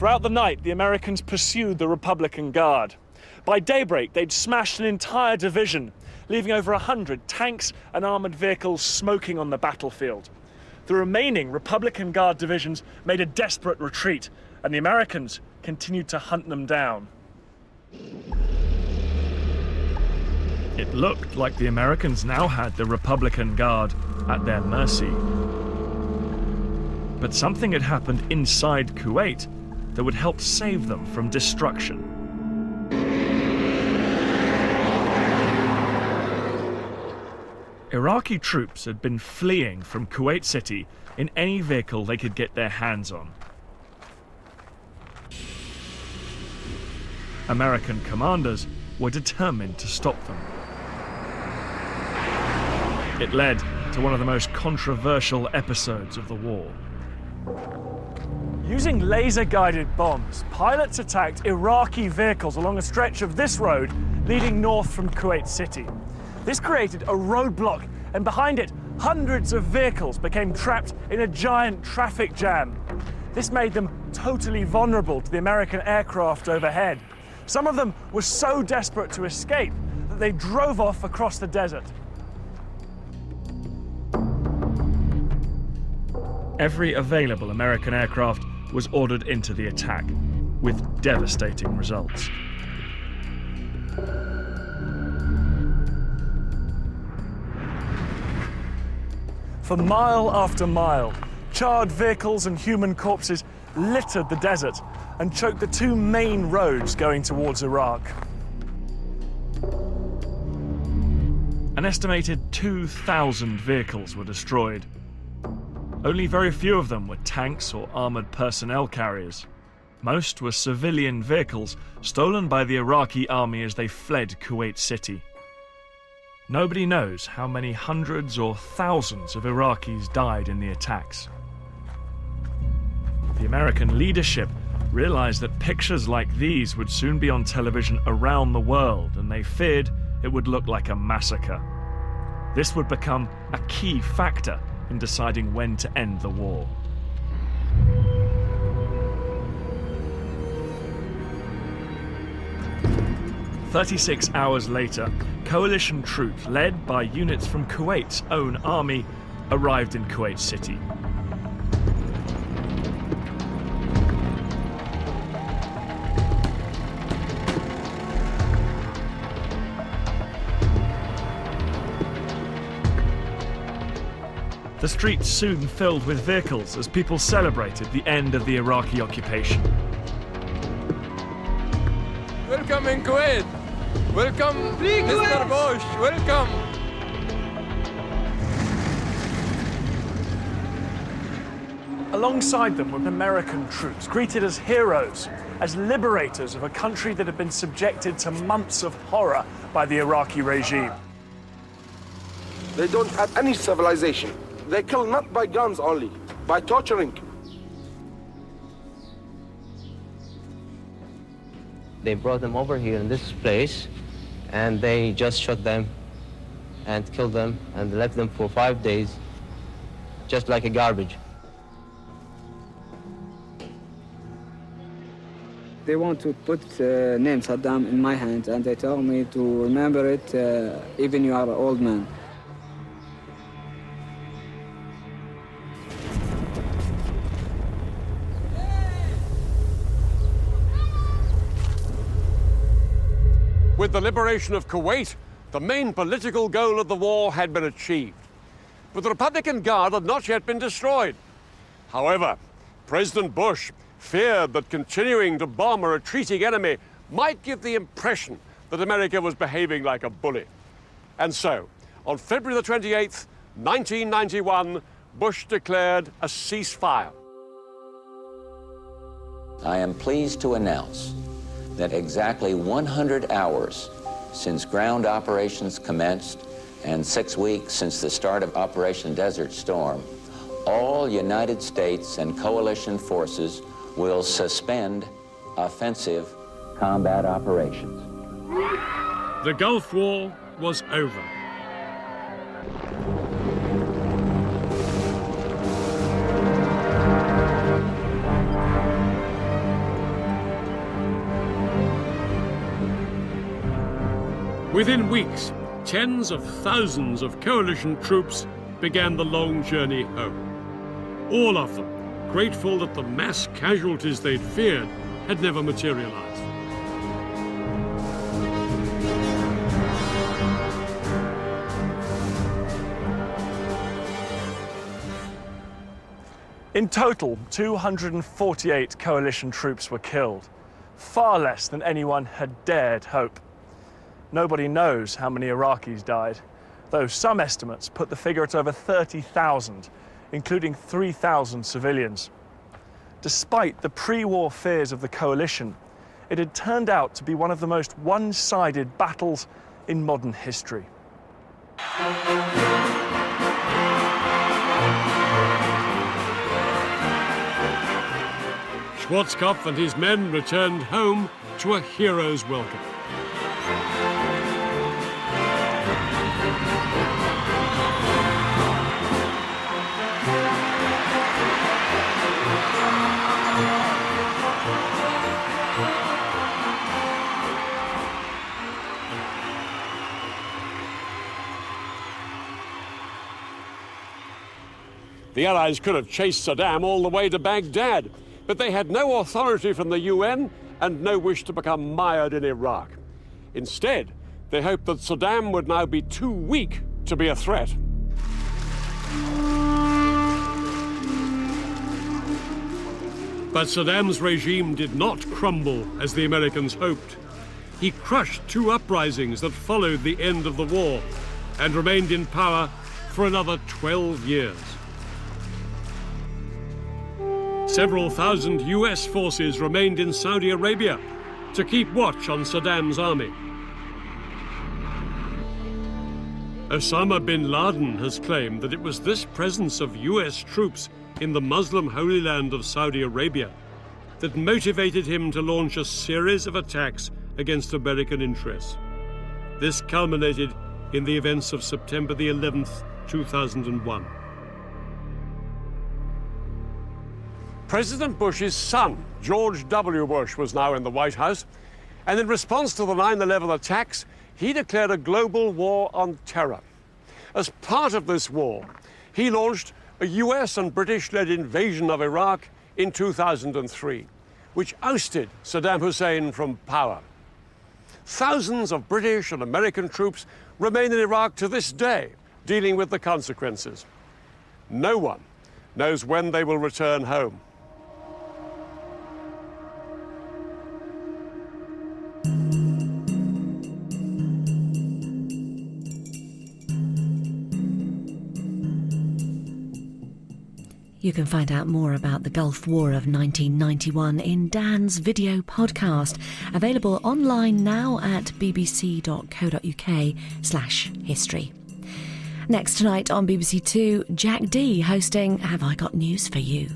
Throughout the night, the Americans pursued the Republican Guard. By daybreak, they'd smashed an entire division, leaving over 100 tanks and armored vehicles smoking on the battlefield. The remaining Republican Guard divisions made a desperate retreat, and the Americans continued to hunt them down. It looked like the Americans now had the Republican Guard at their mercy. But something had happened inside Kuwait that would help save them from destruction. Iraqi troops had been fleeing from Kuwait City in any vehicle they could get their hands on. American commanders were determined to stop them. It led to one of the most controversial episodes of the war. Using laser-guided bombs, pilots attacked Iraqi vehicles along a stretch of this road leading north from Kuwait City. This created a roadblock, and behind it, hundreds of vehicles became trapped in a giant traffic jam. This made them totally vulnerable to the American aircraft overhead. Some of them were so desperate to escape that they drove off across the desert. Every available American aircraft was ordered into the attack, with devastating results. For mile after mile, charred vehicles and human corpses littered the desert and choked the two main roads going towards Iraq. An estimated 2,000 vehicles were destroyed. Only very few of them were tanks or armored personnel carriers. Most were civilian vehicles stolen by the Iraqi army as they fled Kuwait City. Nobody knows how many hundreds or thousands of Iraqis died in the attacks. The American leadership realized that pictures like these would soon be on television around the world, and they feared it would look like a massacre. This would become a key factor in deciding when to end the war. "36 hours later, coalition troops led by units from Kuwait's own army arrived in Kuwait City. The streets soon filled with vehicles as people celebrated the end of the Iraqi occupation. Welcome in Kuwait! Welcome, Mr. Bush! Welcome! Alongside them were American troops, greeted as heroes, as liberators of a country that had been subjected to months of horror by the Iraqi regime. They don't have any civilization. They kill not by guns only, by torturing. They brought them over here in this place, and they just shot them and killed them and left them for 5 days, just like a garbage. They want to put name Saddam in my hands, and they tell me to remember it even you are an old man. With the liberation of Kuwait, the main political goal of the war had been achieved. But the Republican Guard had not yet been destroyed. However, President Bush feared that continuing to bomb a retreating enemy might give the impression that America was behaving like a bully. And so, on February the 28th, 1991, Bush declared a ceasefire. I am pleased to announce that exactly 100 hours since ground operations commenced and 6 weeks since the start of Operation Desert Storm, all United States and coalition forces will suspend offensive combat operations. The Gulf War was over. Within weeks, tens of thousands of coalition troops began the long journey home. All of them grateful that the mass casualties they'd feared had never materialized. In total, 248 coalition troops were killed, far less than anyone had dared hope. Nobody knows how many Iraqis died, though some estimates put the figure at over 30,000, including 3,000 civilians. Despite the pre-war fears of the coalition, it had turned out to be one of the most one-sided battles in modern history. Schwarzkopf and his men returned home to a hero's welcome. The Allies could have chased Saddam all the way to Baghdad, but they had no authority from the UN and no wish to become mired in Iraq. Instead, they hoped that Saddam would now be too weak to be a threat. But Saddam's regime did not crumble as the Americans hoped. He crushed two uprisings that followed the end of the war and remained in power for another 12 years. Several thousand US forces remained in Saudi Arabia to keep watch on Saddam's army. Osama bin Laden has claimed that it was this presence of US troops in the Muslim Holy Land of Saudi Arabia that motivated him to launch a series of attacks against American interests. This culminated in the events of September the 11th, 2001. President Bush's son, George W. Bush, was now in the White House, and in response to the 9/11 attacks, he declared a global war on terror. As part of this war, he launched a US and British-led invasion of Iraq in 2003, which ousted Saddam Hussein from power. Thousands of British and American troops remain in Iraq to this day, dealing with the consequences. No one knows when they will return home. You can find out more about the Gulf War of 1991 in Dan's video podcast, available online now at bbc.co.uk/history. Next tonight on BBC Two, Jack D hosting Have I Got News for You?